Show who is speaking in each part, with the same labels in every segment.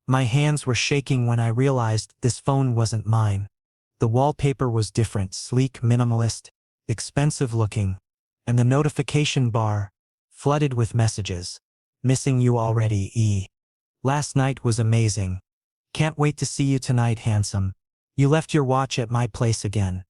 Speaker 1: My hands were shaking when I realized this phone wasn't mine. The wallpaper was different, sleek, minimalist, expensive looking, and the notification bar, flooded with messages. Missing you already, E. Last night was amazing. Can't wait to see you tonight, handsome. You left your watch at my place again.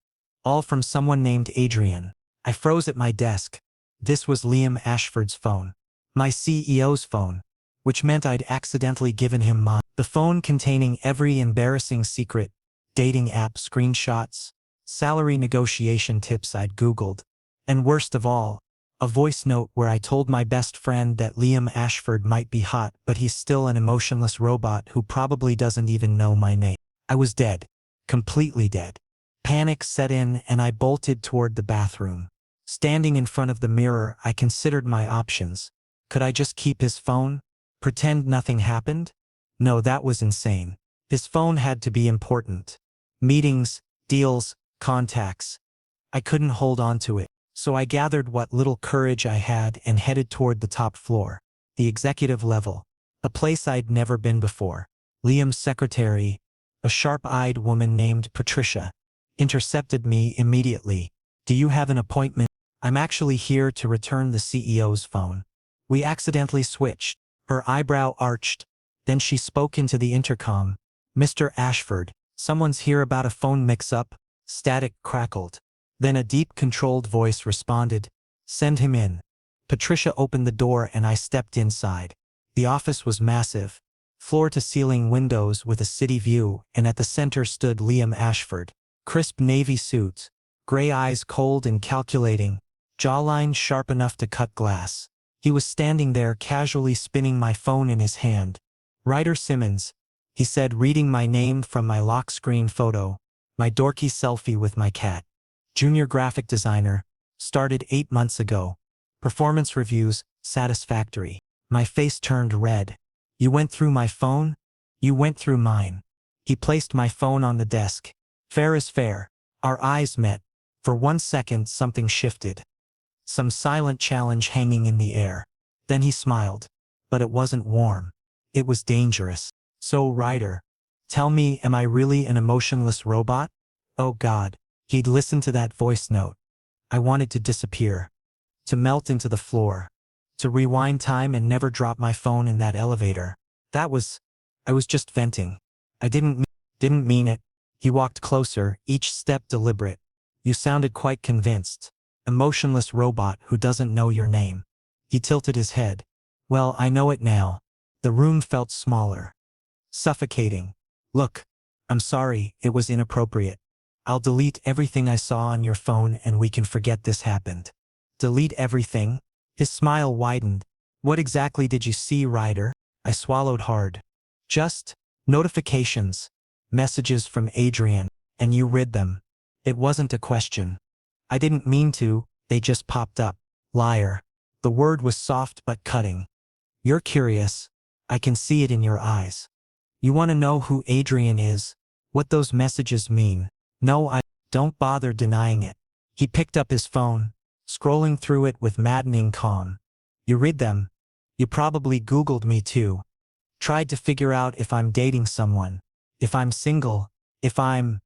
Speaker 1: All from someone named Adrian. I froze at my desk. This was Liam Ashford's phone. My CEO's phone. Which meant I'd accidentally given him mine. The phone containing every embarrassing secret, dating app screenshots, salary negotiation tips I'd Googled, and worst of all, a voice note where I told my best friend that Liam Ashford might be hot, but he's still an emotionless robot who probably doesn't even know my name. I was dead. Completely dead. Panic set in and I bolted toward the bathroom. Standing in front of the mirror, I considered my options. Could I just keep his phone? Pretend nothing happened? No, that was insane. His phone had to be important. Meetings, deals, contacts. I couldn't hold on to it. So I gathered what little courage I had and headed toward the top floor, the executive level, a place I'd never been before. Liam's secretary, a sharp-eyed woman named Patricia, intercepted me immediately. Do you have an appointment? I'm actually here to return the CEO's phone. We accidentally switched. Her eyebrow arched. Then she spoke into the intercom. Mr. Ashford, someone's here about a phone mix-up. Static crackled. Then a deep, controlled voice responded, send him in. Patricia opened the door and I stepped inside. The office was massive, floor-to-ceiling windows with a city view, and at the center stood Liam Ashford. Crisp navy suit, gray eyes cold and calculating, jawline sharp enough to cut glass. He was standing there casually spinning my phone in his hand. Ryder Simmons, he said, reading my name from my lock screen photo, my dorky selfie with my cat. Junior graphic designer, started 8 months ago. Performance reviews, satisfactory. My face turned red. You went through my phone? You went through mine. He placed my phone on the desk. Fair is fair. Our eyes met. For 1 second something shifted. Some silent challenge hanging in the air. Then he smiled. But it wasn't warm. It was dangerous. So Ryder, tell me, am I really an emotionless robot? Oh God. He'd listened to that voice note. I wanted to disappear. To melt into the floor. To rewind time and never drop my phone in that elevator. I was just venting. I didn't mean it. He walked closer, each step deliberate. You sounded quite convinced. Emotionless robot who doesn't know your name. He tilted his head. Well, I know it now. The room felt smaller. Suffocating. Look, I'm sorry, it was inappropriate. I'll delete everything I saw on your phone and we can forget this happened. Delete everything? His smile widened. What exactly did you see, Ryder? I swallowed hard. Just notifications. Messages from Adrian. And you read them. It wasn't a question. I didn't mean to, they just popped up. Liar. The word was soft but cutting. You're curious. I can see it in your eyes. You want to know who Adrian is? What those messages mean? No, I don't bother denying it. He picked up his phone, scrolling through it with maddening calm. You read them. You probably Googled me too. Tried to figure out if I'm dating someone, if I'm single, if I'm...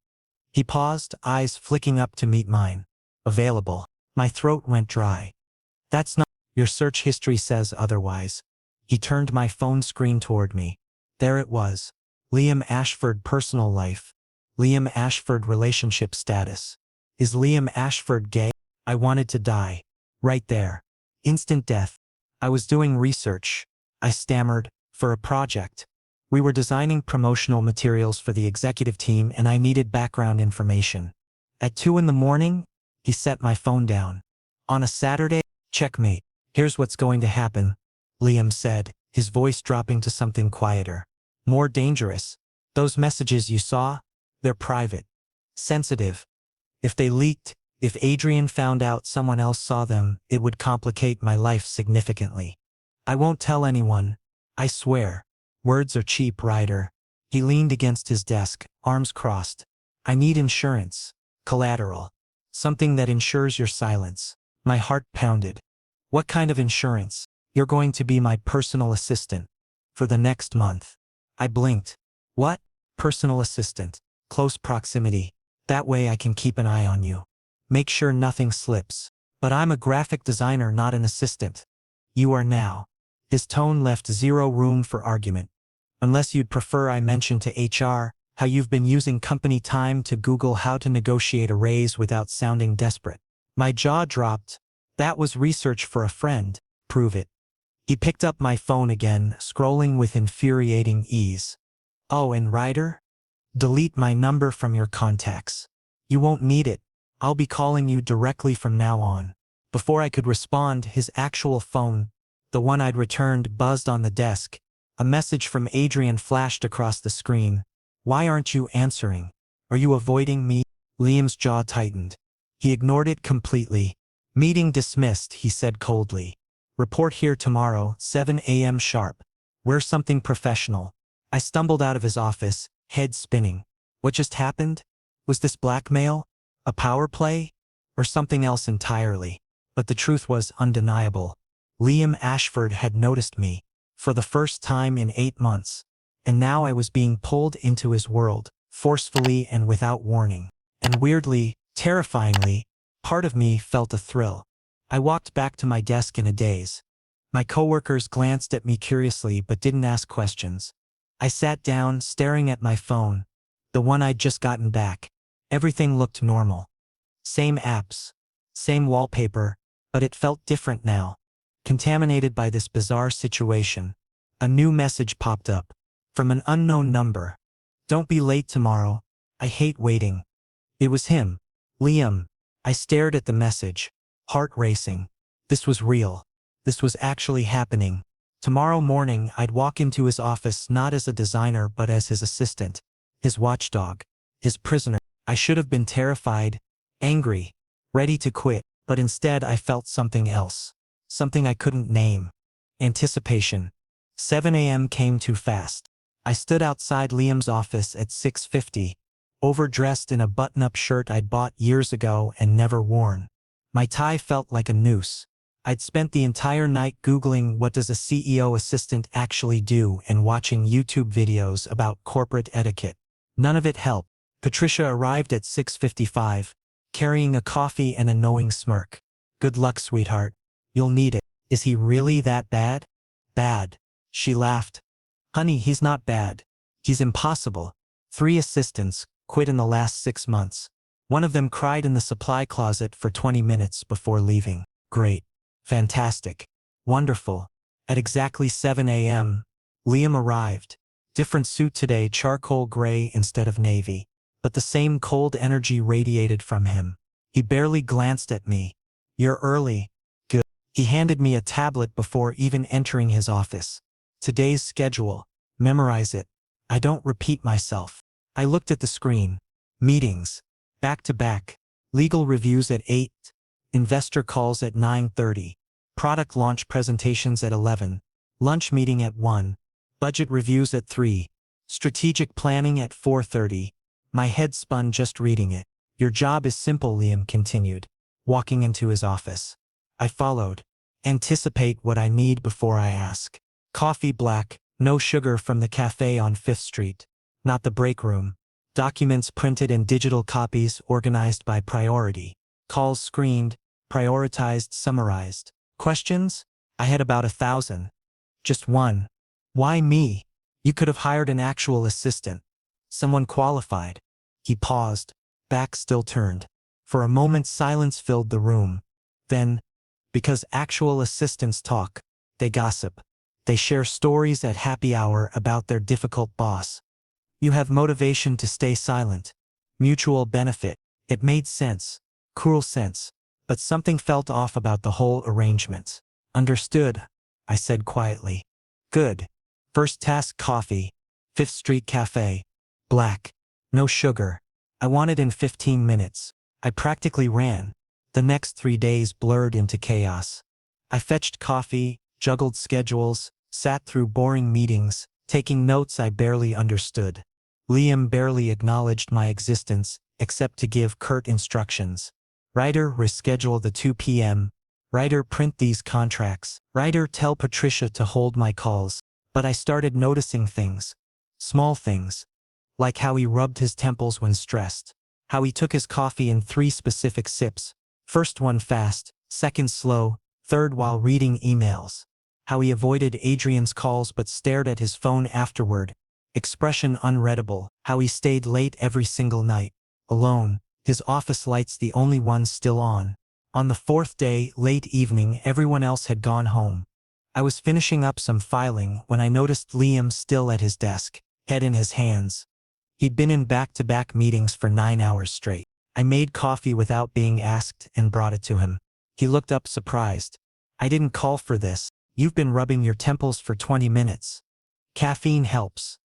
Speaker 1: He paused, eyes flicking up to meet mine. Available. My throat went dry. That's not... Your search history says otherwise. He turned my phone screen toward me. There it was. Liam Ashford personal life. Liam Ashford relationship status. Is Liam Ashford gay? I wanted to die. Right there. Instant death. I was doing research. I stammered. For a project. We were designing promotional materials for the executive team and I needed background information. At 2 a.m, he set my phone down. On a Saturday? Checkmate. Here's what's going to happen, Liam said, his voice dropping to something quieter. More dangerous. Those messages you saw? They're private. Sensitive. If they leaked, if Adrian found out someone else saw them, it would complicate my life significantly. I won't tell anyone. I swear. Words are cheap, Ryder. He leaned against his desk, arms crossed. I need insurance. Collateral. Something that ensures your silence. My heart pounded. What kind of insurance? You're going to be my personal assistant. For the next month. I blinked. What? Personal assistant. Close proximity. That way I can keep an eye on you. Make sure nothing slips. But I'm a graphic designer, not an assistant. You are now. His tone left zero room for argument. Unless you'd prefer I mention to HR how you've been using company time to Google how to negotiate a raise without sounding desperate. My jaw dropped. That was research for a friend. Prove it. He picked up my phone again, scrolling with infuriating ease. Oh, and Ryder? Delete my number from your contacts. You won't need it. I'll be calling you directly from now on. Before I could respond, his actual phone, the one I'd returned, buzzed on the desk. A message from Adrian flashed across the screen. Why aren't you answering? Are you avoiding me? Liam's jaw tightened. He ignored it completely. Meeting dismissed, he said coldly. Report here tomorrow, 7 a.m. sharp. Wear something professional. I stumbled out of his office, head spinning. What just happened? Was this blackmail? A power play? Or something else entirely? But the truth was undeniable. Liam Ashford had noticed me, for the first time in 8 months. And now I was being pulled into his world, forcefully and without warning. And weirdly, terrifyingly, part of me felt a thrill. I walked back to my desk in a daze. My coworkers glanced at me curiously but didn't ask questions. I sat down, staring at my phone, the one I'd just gotten back. Everything looked normal. Same apps, same wallpaper, but it felt different now. Contaminated by this bizarre situation. A new message popped up. From an unknown number. Don't be late tomorrow. I hate waiting. It was him. Liam. I stared at the message. Heart racing. This was real. This was actually happening. Tomorrow morning I'd walk into his office not as a designer but as his assistant. His watchdog. His prisoner. I should have been terrified, angry, ready to quit, but instead I felt something else. Something I couldn't name. Anticipation. 7 a.m. came too fast. I stood outside Liam's office at 6:50, overdressed in a button-up shirt I'd bought years ago and never worn. My tie felt like a noose. I'd spent the entire night Googling what does a CEO assistant actually do and watching YouTube videos about corporate etiquette. None of it helped. Patricia arrived at 6:55, carrying a coffee and a knowing smirk. Good luck, sweetheart. You'll need it. Is he really that bad? Bad. She laughed. Honey, he's not bad. He's impossible. 3 assistants quit in the last 6 months. One of them cried in the supply closet for 20 minutes before leaving. Great. Fantastic. Wonderful. At exactly 7 a.m., Liam arrived. Different suit today, charcoal gray instead of navy. But the same cold energy radiated from him. He barely glanced at me. You're early. Good. He handed me a tablet before even entering his office. Today's schedule. Memorize it. I don't repeat myself. I looked at the screen. Meetings. Back to back. Legal reviews at 8. Investor calls at 9:30. Product launch presentations at 11. Lunch meeting at 1. Budget reviews at 3. Strategic planning at 4:30. My head spun just reading it. Your job is simple, Liam continued, walking into his office. I followed. Anticipate what I need before I ask. Coffee black, no sugar from the cafe on 5th Street. Not the break room. Documents printed in digital copies organized by priority. Calls screened, prioritized, summarized. Questions? I had about 1,000. Just one. Why me? You could have hired an actual assistant. Someone qualified. He paused, back still turned. For a moment silence filled the room. Then, because actual assistants talk, they gossip. They share stories at happy hour about their difficult boss. You have motivation to stay silent. Mutual benefit. It made sense. Cruel sense. But something felt off about the whole arrangement. Understood, I said quietly. Good. First task coffee. 5th Street Cafe. Black. No sugar. I want it in 15 minutes. I practically ran. The next 3 days blurred into chaos. I fetched coffee, juggled schedules, sat through boring meetings, taking notes I barely understood. Liam barely acknowledged my existence, except to give curt instructions. Ryder, reschedule the 2 p.m. Ryder, print these contracts. Ryder, tell Patricia to hold my calls. But I started noticing things. Small things. Like how he rubbed his temples when stressed. How he took his coffee in 3 specific sips. First one fast, second slow, third while reading emails. How he avoided Adrian's calls but stared at his phone afterward. Expression unreadable. How he stayed late every single night. Alone, his office lights the only ones still on. On the 4th day, late evening, everyone else had gone home. I was finishing up some filing when I noticed Liam still at his desk, head in his hands. He'd been in back-to-back meetings for 9 hours straight. I made coffee without being asked and brought it to him. He looked up surprised. I didn't call for this. You've been rubbing your temples for 20 minutes. Caffeine helps.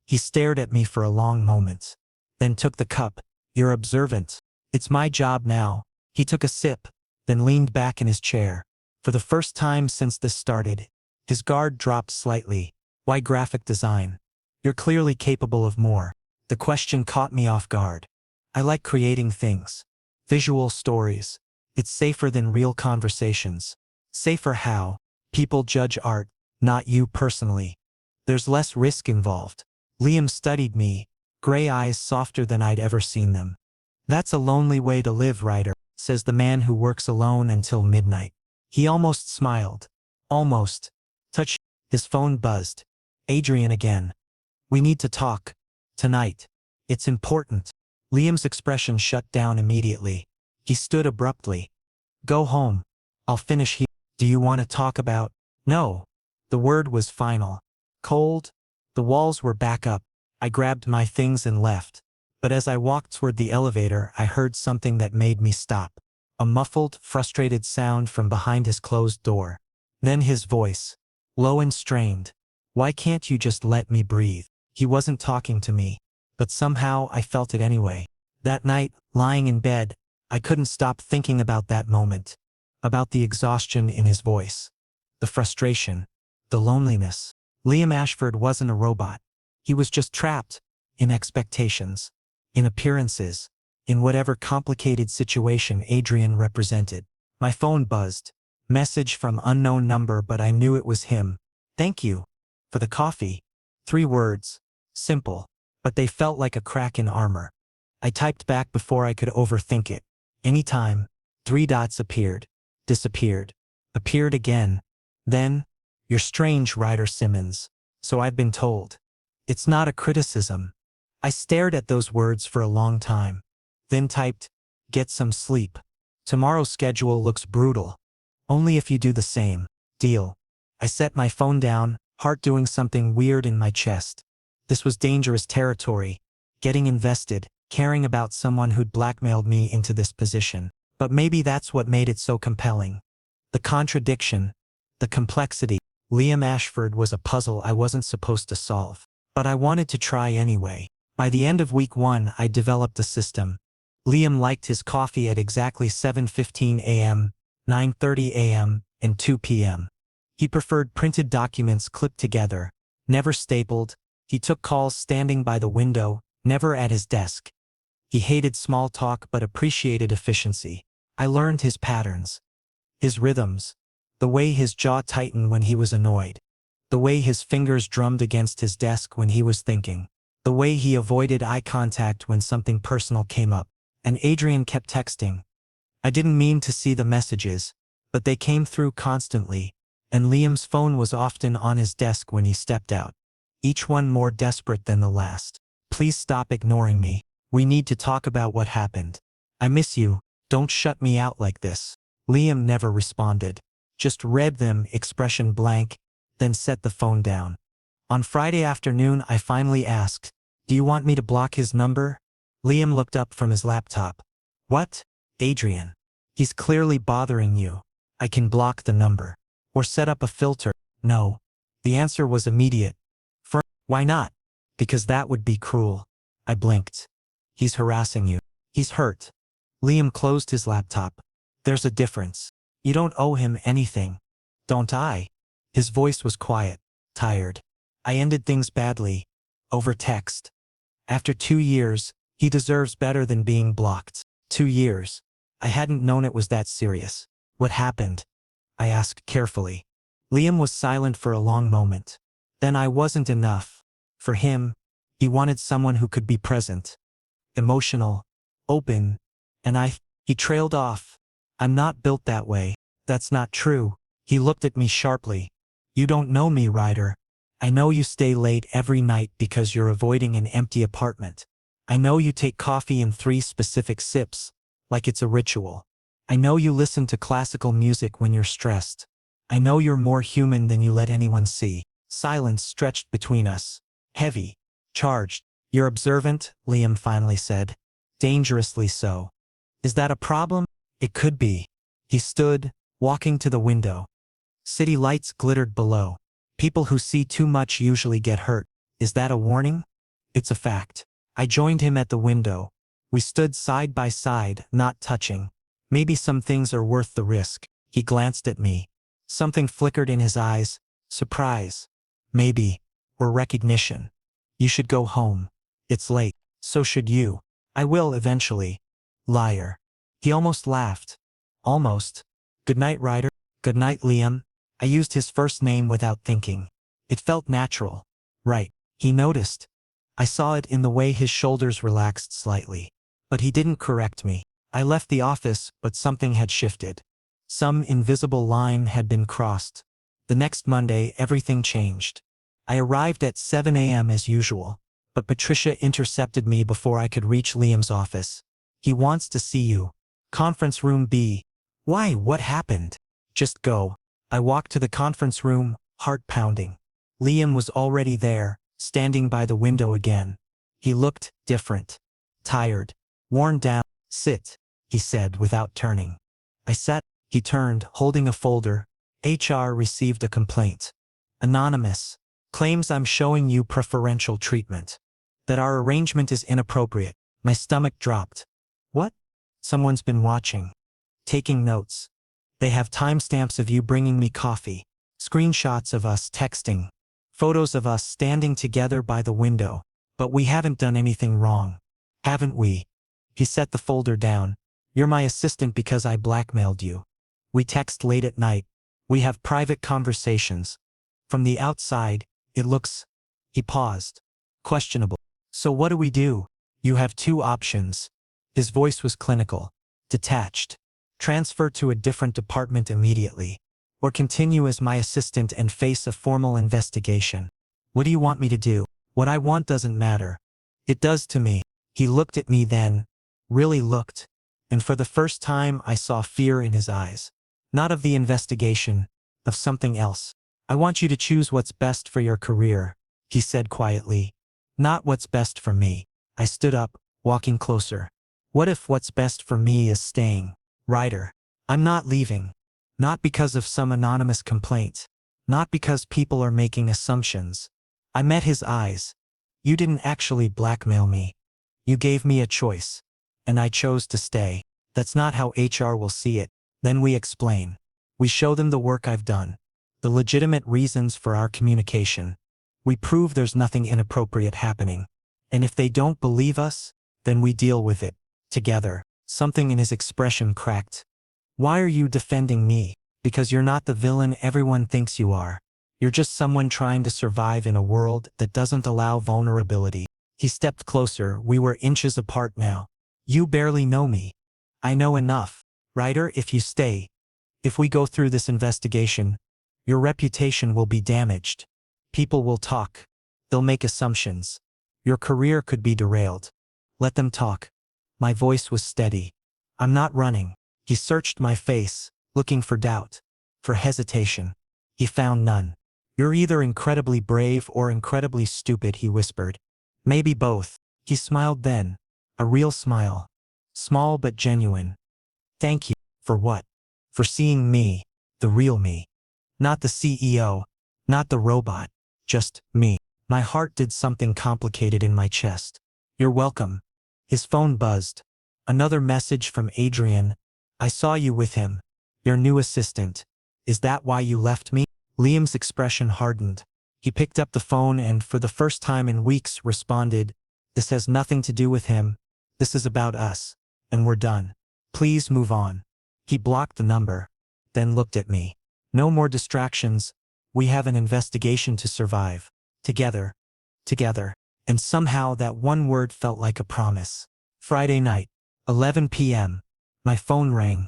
Speaker 1: He stared at me for a long moment. Then took the cup. You're observant. It's my job now. He took a sip, then leaned back in his chair. For the first time since this started, his guard dropped slightly. Why graphic design? You're clearly capable of more. The question caught me off guard. I like creating things. Visual stories. It's safer than real conversations. Safer how? People judge art, not you personally. There's less risk involved. Liam studied me, gray eyes softer than I'd ever seen them. That's a lonely way to live, writer, says the man who works alone until midnight. He almost smiled. Almost. Touch. His phone buzzed. Adrian again. We need to talk. Tonight. It's important. Liam's expression shut down immediately. He stood abruptly. Go home. I'll finish here. Do you want to talk about? No. The word was final. Cold. The walls were back up. I grabbed my things and left. But as I walked toward the elevator, I heard something that made me stop. A muffled, frustrated sound from behind his closed door. Then his voice. Low and strained. Why can't you just let me breathe? He wasn't talking to me. But somehow I felt it anyway. That night, lying in bed, I couldn't stop thinking about that moment. About the exhaustion in his voice. The frustration. The loneliness. Liam Ashford wasn't a robot. He was just trapped. In expectations. In appearances. In whatever complicated situation Adrian represented. My phone buzzed. Message from unknown number, but I knew it was him. Thank you. For the coffee. 3 words. Simple. But they felt like a crack in armor. I typed back before I could overthink it. Anytime. 3 dots appeared. Disappeared. Appeared again. Then. You're strange, Ryder Simmons. So I've been told. It's not a criticism. I stared at those words for a long time. Then typed, get some sleep. Tomorrow's schedule looks brutal. Only if you do the same. Deal. I set my phone down, heart doing something weird in my chest. This was dangerous territory. Getting invested, caring about someone who'd blackmailed me into this position. But maybe that's what made it so compelling. The contradiction. The complexity. Liam Ashford was a puzzle I wasn't supposed to solve. But I wanted to try anyway. By the end of week 1, I developed a system. Liam liked his coffee at exactly 7:15 a.m., 9:30 a.m., and 2 p.m. He preferred printed documents clipped together, never stapled. He took calls standing by the window, never at his desk. He hated small talk but appreciated efficiency. I learned his patterns. His rhythms. The way his jaw tightened when he was annoyed. The way his fingers drummed against his desk when he was thinking. The way he avoided eye contact when something personal came up. And Adrian kept texting. I didn't mean to see the messages, but they came through constantly, and Liam's phone was often on his desk when he stepped out. Each one more desperate than the last. Please stop ignoring me. We need to talk about what happened. I miss you. Don't shut me out like this. Liam never responded. Just read them, expression blank, then set the phone down. On Friday afternoon, I finally asked, do you want me to block his number? Liam looked up from his laptop. What? Adrian. He's clearly bothering you. I can block the number. Or set up a filter. No. The answer was immediate. Why not? Because that would be cruel. I blinked. He's harassing you. He's hurt. Liam closed his laptop. There's a difference. You don't owe him anything. Don't I? His voice was quiet, tired. I ended things badly. Over text. After 2 years, he deserves better than being blocked. 2 years. I hadn't known it was that serious. What happened? I asked carefully. Liam was silent for a long moment. Then I wasn't enough. For him, He wanted someone who could be present, emotional, open, and he trailed off. I'm not built that way. That's not true. He looked at me sharply. You don't know me, Ryder. I know you stay late every night because you're avoiding an empty apartment. I know you take coffee in 3 specific sips, like it's a ritual. I know you listen to classical music when you're stressed. I know you're more human than you let anyone see. Silence stretched between us. Heavy. Charged. You're observant, Liam finally said. Dangerously so. Is that a problem? It could be. He stood, walking to the window. City lights glittered below. People who see too much usually get hurt. Is that a warning? It's a fact. I joined him at the window. We stood side by side, not touching. Maybe some things are worth the risk. He glanced at me. Something flickered in his eyes. Surprise. Maybe. Or recognition. You should go home. It's late. So should you. I will eventually. Liar. He almost laughed. Almost. Good night, Ryder. Good night, Liam. I used his first name without thinking. It felt natural. Right. He noticed. I saw it in the way his shoulders relaxed slightly. But he didn't correct me. I left the office, but something had shifted. Some invisible line had been crossed. The next Monday, everything changed. I arrived at 7 a.m. as usual, but Patricia intercepted me before I could reach Liam's office. He wants to see you. Conference room B. Why, what happened? Just go. I walked to the conference room, heart pounding. Liam was already there, standing by the window again. He looked different. Tired. Worn down. Sit, he said without turning. I sat. He turned, holding a folder. HR received a complaint. Anonymous. Claims I'm showing you preferential treatment. That our arrangement is inappropriate. My stomach dropped. What? Someone's been watching. Taking notes. They have timestamps of you bringing me coffee. Screenshots of us texting. Photos of us standing together by the window. But we haven't done anything wrong. Haven't we? He set the folder down. You're my assistant because I blackmailed you. We text late at night. We have private conversations. From the outside, it looks... He paused. Questionable. So what do we do? You have 2 options. His voice was clinical. Detached. Transfer to a different department immediately. Or continue as my assistant and face a formal investigation. What do you want me to do? What I want doesn't matter. It does to me. He looked at me then. Really looked. And for the first time I saw fear in his eyes. Not of the investigation, of something else. I want you to choose what's best for your career, he said quietly. Not what's best for me. I stood up, walking closer. What if what's best for me is staying? Ryder. I'm not leaving. Not because of some anonymous complaint. Not because people are making assumptions. I met his eyes. You didn't actually blackmail me. You gave me a choice. And I chose to stay. That's not how HR will see it. Then we explain. We show them the work I've done. The legitimate reasons for our communication. We prove there's nothing inappropriate happening. And if they don't believe us, then we deal with it. Together. Something in his expression cracked. Why are you defending me? Because you're not the villain everyone thinks you are. You're just someone trying to survive in a world that doesn't allow vulnerability. He stepped closer. We were inches apart now. You barely know me. I know enough. Ryder, if you stay, if we go through this investigation, your reputation will be damaged. People will talk. They'll make assumptions. Your career could be derailed. Let them talk. My voice was steady. I'm not running. He searched my face, looking for doubt, for hesitation. He found none. You're either incredibly brave or incredibly stupid, he whispered. Maybe both. He smiled then. A real smile. Small but genuine. Thank you. For what? For seeing me, the real me. Not the CEO, not the robot, just me. My heart did something complicated in my chest. You're welcome. His phone buzzed. Another message from Adrian. I saw you with him. Your new assistant. Is that why you left me? Liam's expression hardened. He picked up the phone and, for the first time in weeks, responded, This has nothing to do with him. This is about us. And we're done. Please move on. He blocked the number. Then looked at me. No more distractions. We have an investigation to survive. Together. Together. and somehow that one word felt like a promise. Friday night, 11 p.m. My phone rang.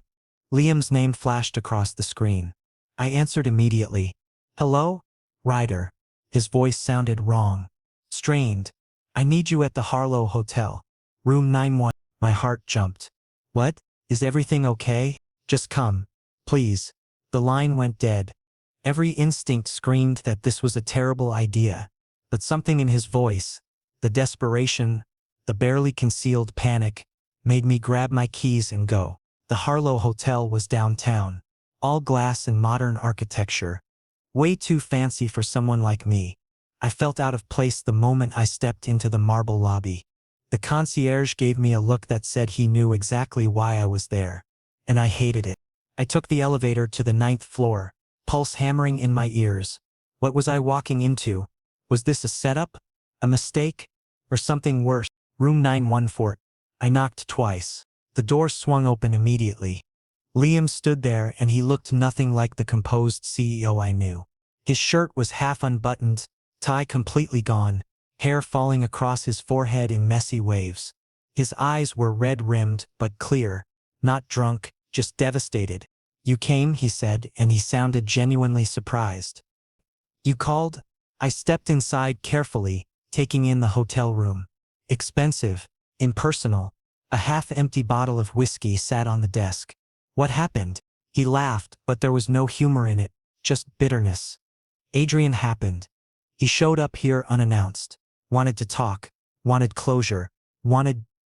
Speaker 1: Liam's name flashed across the screen. I answered immediately. Hello? Ryder. His voice sounded wrong. Strained. I need you at the Harlow Hotel. Room 91. My heart jumped. What? Is everything okay? Just come. Please. The line went dead. Every instinct screamed that this was a terrible idea. But something in his voice, the desperation, the barely concealed panic, made me grab my keys and go. The Harlow Hotel was downtown. All glass and modern architecture. Way too fancy for someone like me. I felt out of place the moment I stepped into the marble lobby. The concierge gave me a look that said he knew exactly why I was there. And I hated it. I took the elevator to the 9th floor, pulse hammering in my ears. What was I walking into? Was this a setup? A mistake? Or something worse? Room 914. I knocked twice. The door swung open immediately. Liam stood there and he looked nothing like the composed CEO I knew. His shirt was half unbuttoned, tie completely gone, hair falling across his forehead in messy waves. His eyes were red-rimmed but clear, not drunk, just devastated. You came, he said, and he sounded genuinely surprised. You called? I stepped inside carefully, taking in the hotel room. Expensive, impersonal. A half-empty bottle of whiskey sat on the desk. What happened? He laughed, but there was no humor in it, just bitterness. Adrian happened. He showed up here unannounced. Wanted to talk. Wanted closure.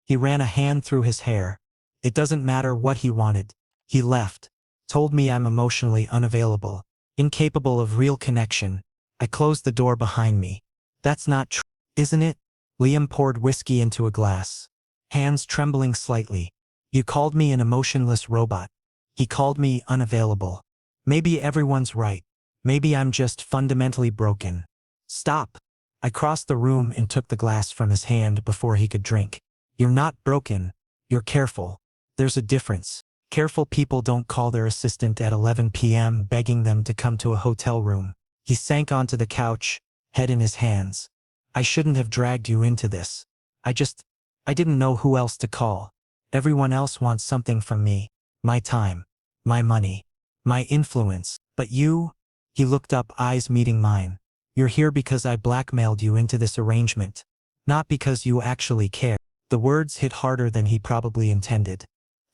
Speaker 1: He ran a hand through his hair. It doesn't matter what he wanted. He left. Told me I'm emotionally unavailable. Incapable of real connection. I closed the door behind me. That's not true, isn't it? Liam poured whiskey into a glass. Hands trembling slightly. You called me an emotionless robot. He called me unavailable. Maybe everyone's right. Maybe I'm just fundamentally broken. Stop. I crossed the room and took the glass from his hand before he could drink. You're not broken. You're careful. There's a difference. Careful people don't call their assistant at 11 p.m. begging them to come to a hotel room. He sank onto the couch, head in his hands. I shouldn't have dragged you into this. I didn't know who else to call. Everyone else wants something from me. My time. My money. My influence. But you? He looked up, eyes meeting mine. You're here because I blackmailed you into this arrangement. Not because you actually care. The words hit harder than he probably intended.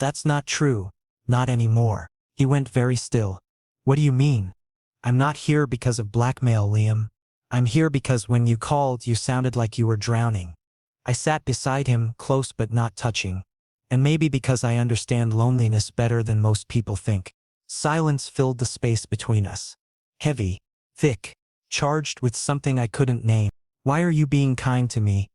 Speaker 1: That's not true. Not anymore. He went very still. What do you mean? I'm not here because of blackmail, Liam. I'm here because when you called, you sounded like you were drowning. I sat beside him, close but not touching. And maybe because I understand loneliness better than most people think. Silence filled the space between us. Heavy, thick, charged with something I couldn't name. Why are you being kind to me?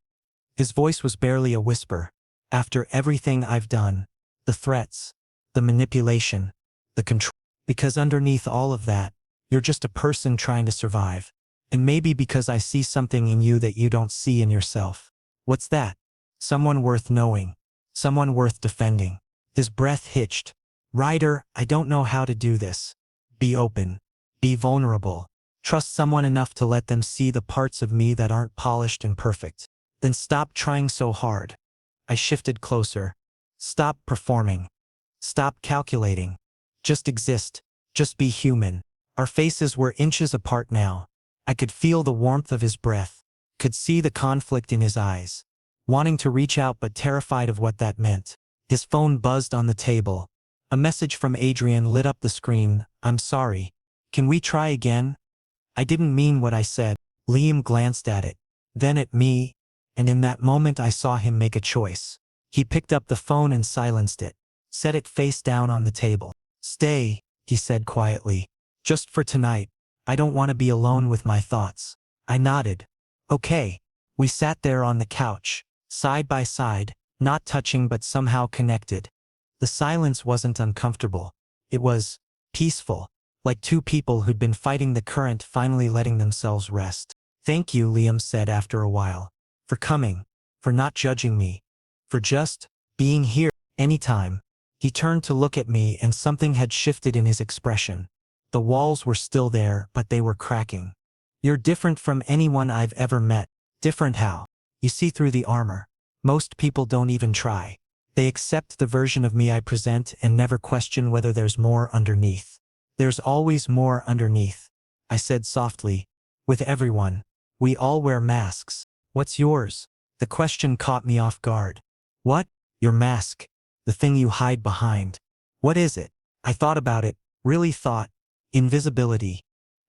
Speaker 1: His voice was barely a whisper. After everything I've done, the threats, the manipulation, the control. Because underneath all of that, you're just a person trying to survive. And maybe because I see something in you that you don't see in yourself. What's that? Someone worth knowing. Someone worth defending. His breath hitched. Ryder, I don't know how to do this. Be open. Be vulnerable. Trust someone enough to let them see the parts of me that aren't polished and perfect. Then stop trying so hard. I shifted closer. Stop performing. Stop calculating. Just exist. Just be human. Our faces were inches apart now. I could feel the warmth of his breath. Could see the conflict in his eyes. Wanting to reach out but terrified of what that meant. His phone buzzed on the table. A message from Adrian lit up the screen. I'm sorry. Can we try again? I didn't mean what I said. Liam glanced at it. Then at me. And in that moment I saw him make a choice. He picked up the phone and silenced it. Set it face down on the table. Stay, he said quietly. Just for tonight. I don't want to be alone with my thoughts. I nodded. Okay. We sat there on the couch, side by side, not touching but somehow connected. The silence wasn't uncomfortable. It was peaceful, like two people who'd been fighting the current finally letting themselves rest. Thank you, Liam said after a while. For coming. For not judging me. For just being here. Anytime. He turned to look at me and something had shifted in his expression. The walls were still there, but they were cracking. You're different from anyone I've ever met. Different how? You see through the armor. Most people don't even try. They accept the version of me I present and never question whether there's more underneath. There's always more underneath, I said softly. With everyone. We all wear masks. What's yours? The question caught me off guard. What? Your mask. The thing you hide behind. What is it? I thought about it, really thought. Invisibility.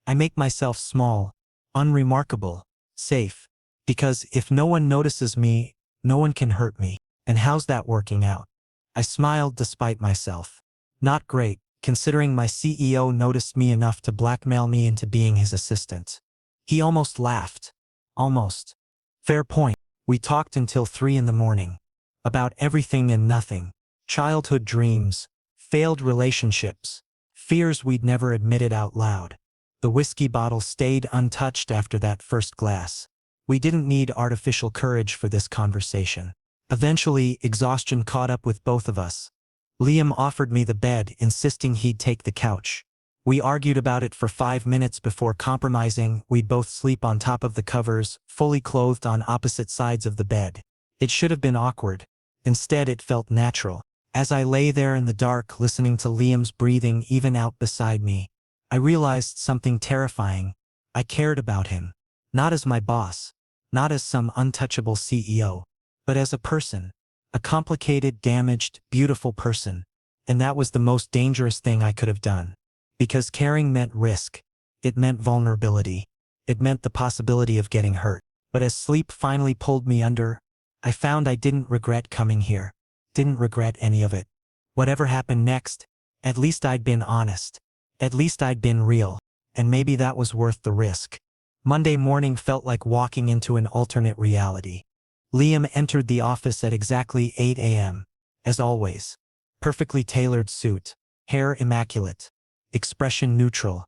Speaker 1: I make myself small, unremarkable, safe. Because if no one notices me, no one can hurt me. And how's that working out? I smiled despite myself. Not great, considering my CEO noticed me enough to blackmail me into being his assistant. He almost laughed. Almost. Fair point. We talked until 3 in the morning. About everything and nothing. Childhood dreams. Failed relationships. Fears we'd never admitted out loud. The whiskey bottle stayed untouched after that first glass. We didn't need artificial courage for this conversation. Eventually, exhaustion caught up with both of us. Liam offered me the bed, insisting he'd take the couch. We argued about it for 5 minutes before compromising. We'd both sleep on top of the covers, fully clothed on opposite sides of the bed. It should have been awkward. Instead, it felt natural. As I lay there in the dark listening to Liam's breathing even out beside me, I realized something terrifying. I cared about him. Not as my boss. Not as some untouchable CEO. But as a person. A complicated, damaged, beautiful person. And that was the most dangerous thing I could have done. Because caring meant risk. It meant vulnerability. It meant the possibility of getting hurt. But as sleep finally pulled me under, I found I didn't regret coming here. Didn't regret any of it. Whatever happened next, at least I'd been honest. At least I'd been real. And maybe that was worth the risk. Monday morning felt like walking into an alternate reality. Liam entered the office at exactly 8 a.m. As always. Perfectly tailored suit. Hair immaculate. Expression neutral.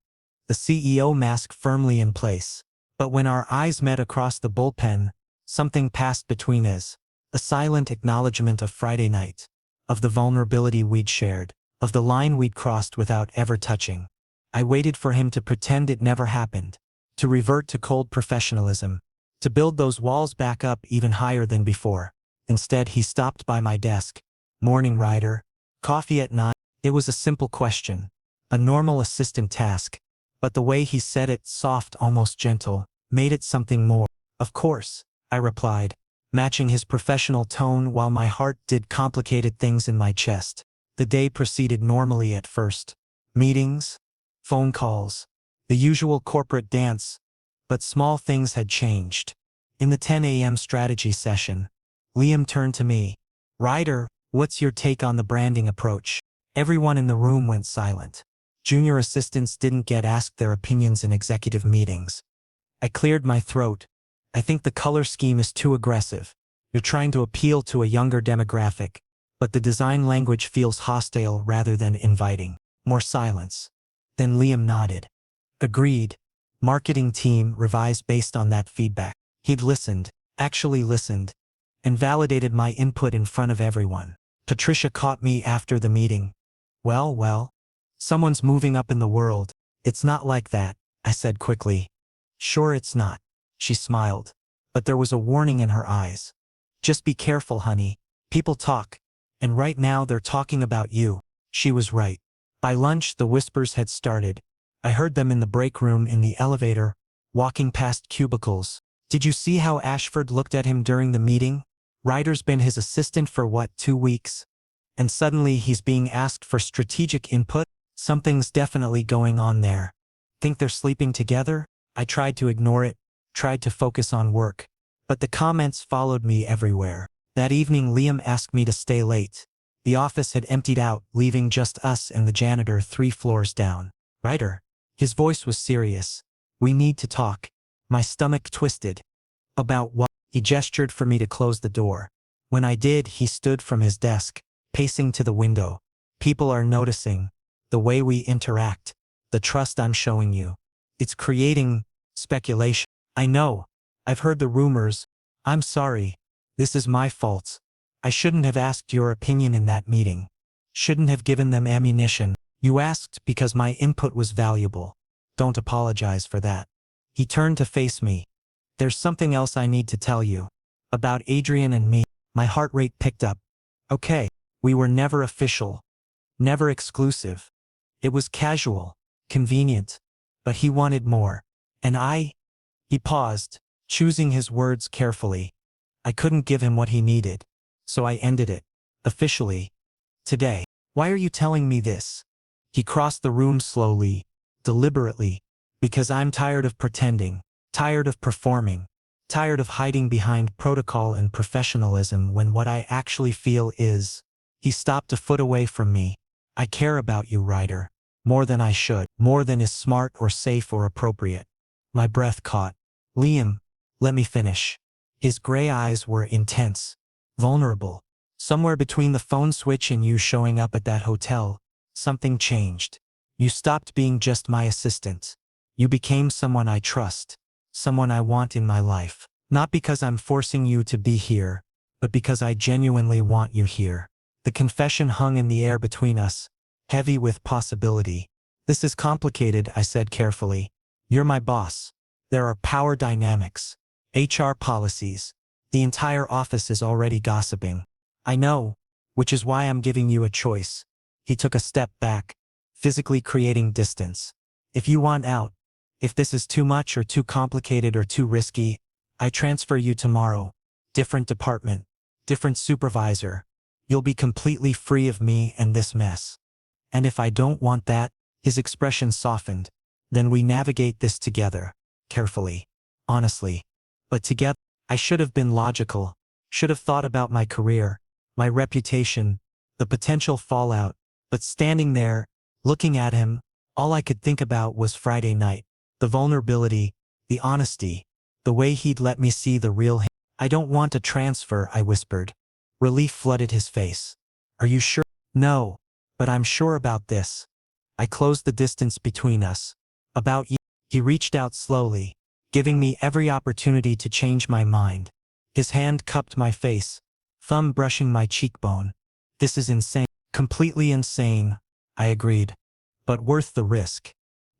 Speaker 1: The CEO mask firmly in place. But when our eyes met across the bullpen, something passed between us. A silent acknowledgement of Friday night. Of the vulnerability we'd shared. Of the line we'd crossed without ever touching. I waited for him to pretend it never happened. To revert to cold professionalism. To build those walls back up even higher than before. Instead, he stopped by my desk. Morning, Ryder. Coffee at 9? It was a simple question. A normal assistant task. But the way he said it, soft, almost gentle, made it something more. Of course, I replied, matching his professional tone while my heart did complicated things in my chest. The day proceeded normally at first. Meetings, phone calls, the usual corporate dance. But small things had changed. In the 10 a.m. strategy session, Liam turned to me. Ryder, what's your take on the branding approach? Everyone in the room went silent. Junior assistants didn't get asked their opinions in executive meetings. I cleared my throat. I think the color scheme is too aggressive. You're trying to appeal to a younger demographic, but the design language feels hostile rather than inviting. More silence. Then Liam nodded. Agreed. Marketing team revised based on that feedback. He'd listened, actually listened, and validated my input in front of everyone. Patricia caught me after the meeting. Well, someone's moving up in the world. It's not like that, I said quickly. Sure it's not. She smiled. But there was a warning in her eyes. Just be careful, honey. People talk. And right now they're talking about you. She was right. By lunch, the whispers had started. I heard them in the break room, in the elevator, walking past cubicles. Did you see how Ashford looked at him during the meeting? Ryder's been his assistant for 2 weeks? And suddenly he's being asked for strategic input? Something's definitely going on there. Think they're sleeping together? I tried to ignore it, tried to focus on work. But the comments followed me everywhere. That evening Liam asked me to stay late. The office had emptied out, leaving just us and the janitor 3 floors down. Ryder. His voice was serious. We need to talk. My stomach twisted. About what? He gestured for me to close the door. When I did, he stood from his desk, pacing to the window. People are noticing. The way we interact. The trust I'm showing you. It's creating speculation. I know. I've heard the rumors. I'm sorry. This is my fault. I shouldn't have asked your opinion in that meeting. Shouldn't have given them ammunition. You asked because my input was valuable. Don't apologize for that. He turned to face me. There's something else I need to tell you. About Adrian and me. My heart rate picked up. Okay. We were never official. Never exclusive. It was casual. Convenient. But he wanted more. And he paused, choosing his words carefully. I couldn't give him what he needed. So I ended it. Officially. Today. Why are you telling me this? He crossed the room slowly, deliberately, because I'm tired of pretending, tired of performing, tired of hiding behind protocol and professionalism when what I actually feel is. He stopped a foot away from me. I care about you, Ryder. More than I should, more than is smart or safe or appropriate. My breath caught. Liam, let me finish. His gray eyes were intense, vulnerable. Somewhere between the phone switch and you showing up at that hotel, something changed. You stopped being just my assistant. You became someone I trust, someone I want in my life. Not because I'm forcing you to be here, but because I genuinely want you here. The confession hung in the air between us, heavy with possibility. This is complicated, I said carefully. You're my boss. There are power dynamics, HR policies. The entire office is already gossiping. I know, which is why I'm giving you a choice. He took a step back, physically creating distance. If you want out, if this is too much or too complicated or too risky, I transfer you tomorrow. Different department, different supervisor. You'll be completely free of me and this mess. And if I don't want that, his expression softened, then we navigate this together, carefully, honestly. But together, I should have been logical, should have thought about my career, my reputation, the potential fallout, but standing there, looking at him, all I could think about was Friday night, the vulnerability, the honesty, the way he'd let me see the real him. I don't want a transfer, I whispered. Relief flooded his face. Are you sure? No, but I'm sure about this. I closed the distance between us. About you. He reached out slowly, giving me every opportunity to change my mind. His hand cupped my face, thumb brushing my cheekbone. This is insane. Completely insane, I agreed. But worth the risk.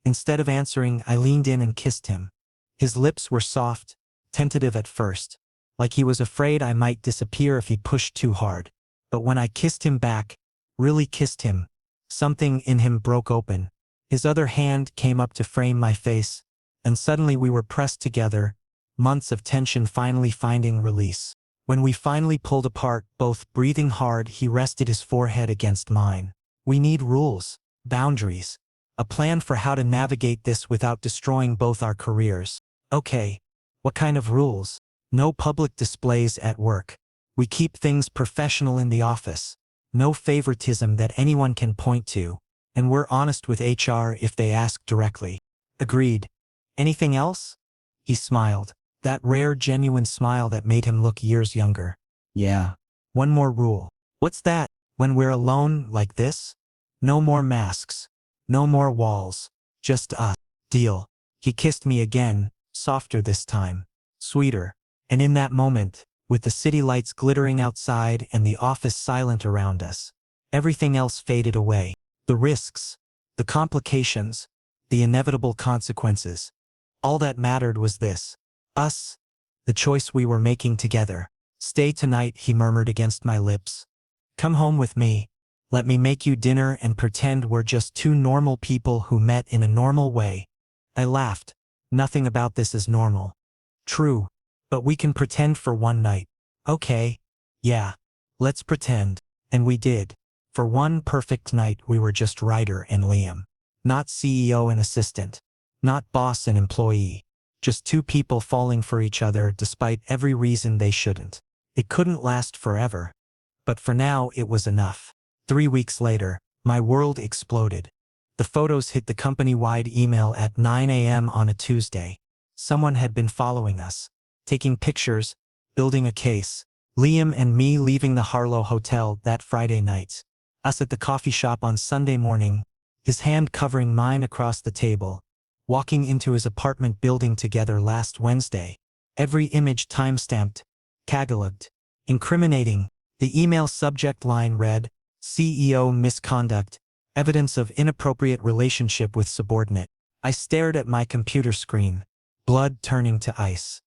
Speaker 1: Instead of answering, I leaned in and kissed him. His lips were soft, tentative at first, like he was afraid I might disappear if he pushed too hard. But when I kissed him back, really kissed him, something in him broke open. His other hand came up to frame my face, and suddenly we were pressed together, months of tension finally finding release. When we finally pulled apart, both breathing hard, he rested his forehead against mine. We need rules, boundaries, a plan for how to navigate this without destroying both our careers. Okay. What kind of rules? No public displays at work. We keep things professional in the office. No favoritism that anyone can point to. And we're honest with HR if they ask directly. Agreed. Anything else? He smiled. That rare, genuine smile that made him look years younger. Yeah. One more rule. What's that? When we're alone, like this? No more masks. No more walls. Just us. Deal. He kissed me again, softer this time. Sweeter. And in that moment, with the city lights glittering outside and the office silent around us, everything else faded away. The risks, the complications, the inevitable consequences. All that mattered was this. Us. The choice we were making together. Stay tonight, he murmured against my lips. Come home with me. Let me make you dinner and pretend we're just two normal people who met in a normal way. I laughed. Nothing about this is normal. True. But we can pretend for one night. Okay. Yeah. Let's pretend. And we did. For one perfect night we were just Ryder and Liam. Not CEO and assistant. Not boss and employee. Just two people falling for each other despite every reason they shouldn't. It couldn't last forever. But for now it was enough. 3 weeks later, my world exploded. The photos hit the company-wide email at 9 a.m. on a Tuesday. Someone had been following us, taking pictures, building a case. Liam and me leaving the Harlow Hotel that Friday night. Us at the coffee shop on Sunday morning, his hand covering mine across the table. Walking into his apartment building together last Wednesday. Every image timestamped, cataloged, incriminating. The email subject line read, CEO misconduct, evidence of inappropriate relationship with subordinate. I stared at my computer screen, blood turning to ice.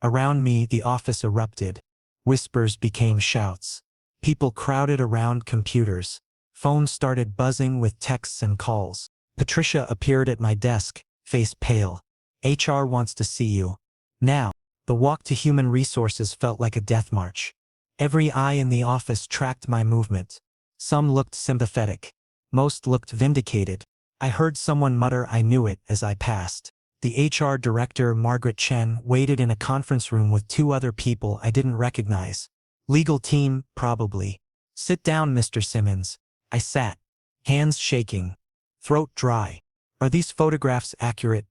Speaker 1: Around me the office erupted. Whispers became shouts. People crowded around computers. Phones started buzzing with texts and calls. Patricia appeared at my desk, face pale. HR wants to see you. Now. The walk to human resources felt like a death march. Every eye in the office tracked my movement. Some looked sympathetic. Most looked vindicated. I heard someone mutter, "I knew it," as I passed. The HR director, Margaret Chen, waited in a conference room with two other people I didn't recognize. Legal team, probably. "Sit down, Mr. Simmons." I sat. Hands shaking. Throat dry. "Are these photographs accurate?"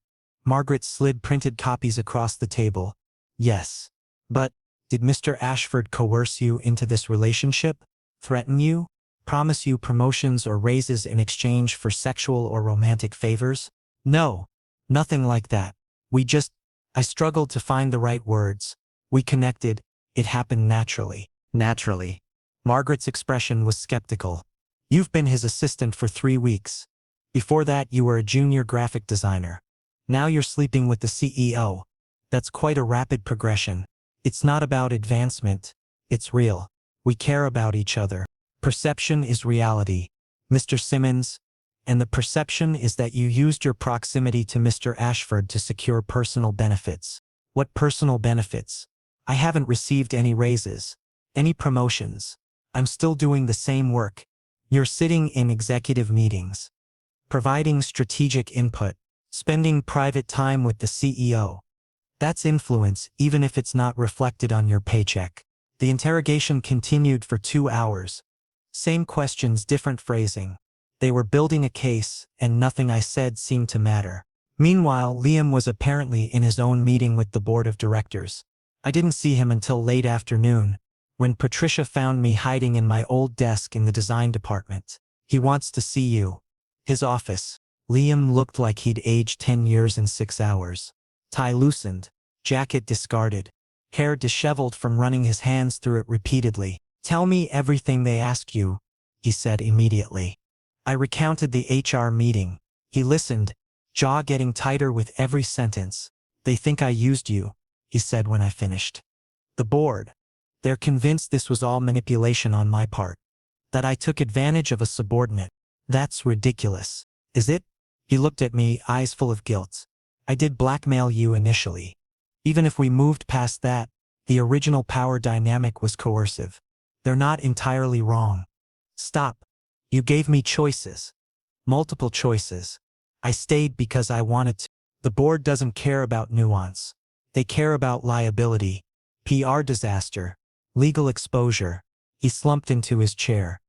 Speaker 1: Margaret slid printed copies across the table. "Yes. But, did Mr. Ashford coerce you into this relationship? Threaten you? Promise you promotions or raises in exchange for sexual or romantic favors?" "No. Nothing like that. We just—" I struggled to find the right words. "We connected. It happened naturally." Naturally. Margaret's expression was skeptical. "You've been his assistant for 3 weeks. Before that you were a junior graphic designer. Now you're sleeping with the CEO. That's quite a rapid progression. It's not about advancement. It's real. We care about each other. Perception is reality, Mr. Simmons. And the perception is that you used your proximity to Mr. Ashford to secure personal benefits." "What personal benefits? I haven't received any raises. Any promotions. I'm still doing the same work. You're sitting in executive meetings. Providing strategic input. Spending private time with the CEO. That's influence, even if it's not reflected on your paycheck." The interrogation continued for 2 hours. Same questions, different phrasing. They were building a case, and nothing I said seemed to matter. Meanwhile, Liam was apparently in his own meeting with the board of directors. I didn't see him until late afternoon, when Patricia found me hiding in my old desk in the design department. "He wants to see you." His office. Liam looked like he'd aged 10 years in 6 hours. Tie loosened, jacket discarded, hair disheveled from running his hands through it repeatedly. "Tell me everything they ask you," he said immediately. I recounted the HR meeting. He listened, jaw getting tighter with every sentence. "They think I used you," he said when I finished. "The board. They're convinced this was all manipulation on my part. That I took advantage of a subordinate. That's ridiculous. Is it?" He looked at me, eyes full of guilt. "I did blackmail you initially. Even if we moved past that, the original power dynamic was coercive. They're not entirely wrong. Stop. You gave me choices. Multiple choices. I stayed because I wanted to. The board doesn't care about nuance. They care about liability, PR disaster, legal exposure." He slumped into his chair.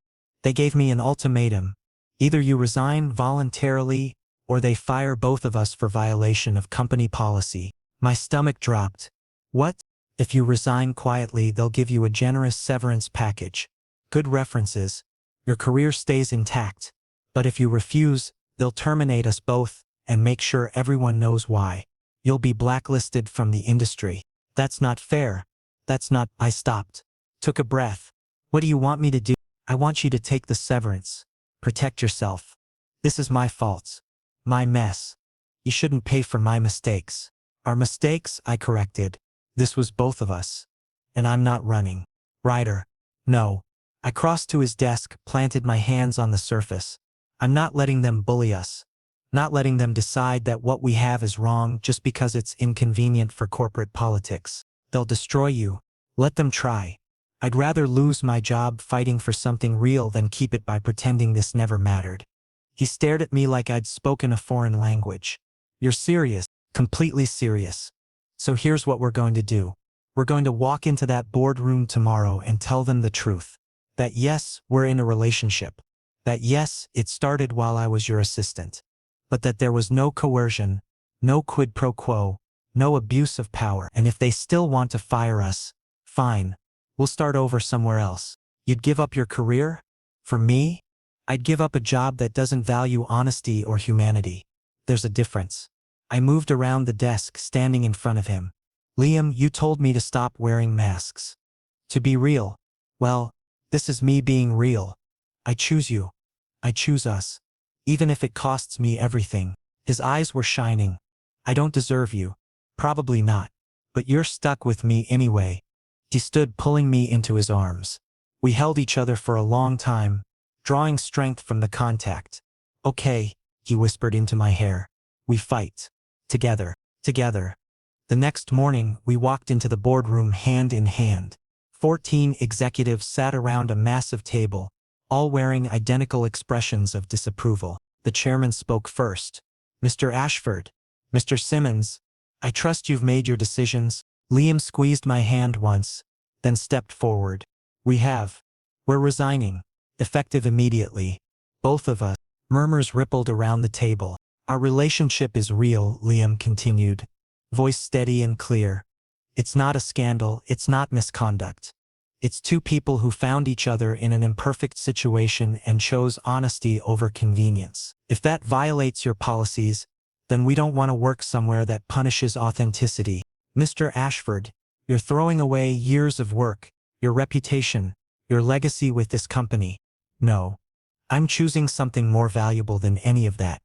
Speaker 1: "They gave me an ultimatum. Either you resign voluntarily, or they fire both of us for violation of company policy." My stomach dropped. "What? If you resign quietly, they'll give you a generous severance package. Good references. Your career stays intact. But if you refuse, they'll terminate us both, and make sure everyone knows why. You'll be blacklisted from the industry. That's not fair. That's not—" I stopped. Took a breath. "What do you want me to do?" "I want you to take the severance. Protect yourself. This is my fault. My mess. You shouldn't pay for my mistakes." "Our mistakes," I corrected. "This was both of us. And I'm not running." "Ryder." "No." I crossed to his desk, planted my hands on the surface. "I'm not letting them bully us. Not letting them decide that what we have is wrong just because it's inconvenient for corporate politics. They'll destroy you. Let them try. I'd rather lose my job fighting for something real than keep it by pretending this never mattered." He stared at me like I'd spoken a foreign language. "You're serious." "Completely serious. So here's what we're going to do. We're going to walk into that boardroom tomorrow and tell them the truth. That yes, we're in a relationship. That yes, it started while I was your assistant. But that there was no coercion, no quid pro quo, no abuse of power. And if they still want to fire us, fine. We'll start over somewhere else." "You'd give up your career? For me?" "I'd give up a job that doesn't value honesty or humanity. There's a difference." I moved around the desk, standing in front of him. "Liam, you told me to stop wearing masks. To be real. Well, this is me being real. I choose you. I choose us. Even if it costs me everything." His eyes were shining. "I don't deserve you. Probably not. But you're stuck with me anyway." He stood pulling me into his arms. We held each other for a long time, drawing strength from the contact. Okay, he whispered into my hair. We fight. Together. Together. The next morning, we walked into the boardroom hand in hand. 14 executives sat around a massive table, all wearing identical expressions of disapproval. The chairman spoke first. Mr. Ashford, Mr. Simmons, I trust you've made your decisions. Liam squeezed my hand once, then stepped forward. We have. We're resigning. Effective immediately. Both of us. Murmurs rippled around the table. Our relationship is real, Liam continued, voice steady and clear. It's not a scandal, it's not misconduct. It's two people who found each other in an imperfect situation and chose honesty over convenience. If that violates your policies, then we don't want to work somewhere that punishes authenticity. Mr. Ashford, you're throwing away years of work, your reputation, your legacy with this company. No. I'm choosing something more valuable than any of that.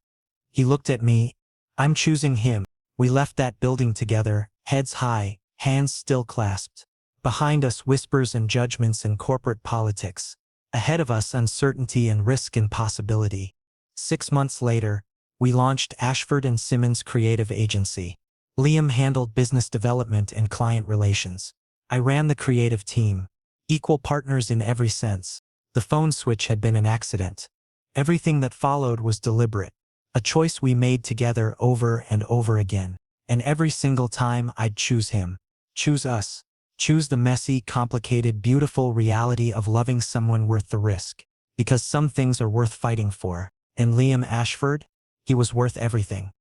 Speaker 1: He looked at me. I'm choosing him. We left that building together, heads high, hands still clasped. Behind us whispers and judgments and corporate politics. Ahead of us uncertainty and risk and possibility. 6 months later, we launched Ashford and Simmons Creative Agency. Liam handled business development and client relations. I ran the creative team. Equal partners in every sense. The phone switch had been an accident. Everything that followed was deliberate. A choice we made together over and over again. And every single time I'd choose him. Choose us. Choose the messy, complicated, beautiful reality of loving someone worth the risk. Because some things are worth fighting for. And Liam Ashford? He was worth everything.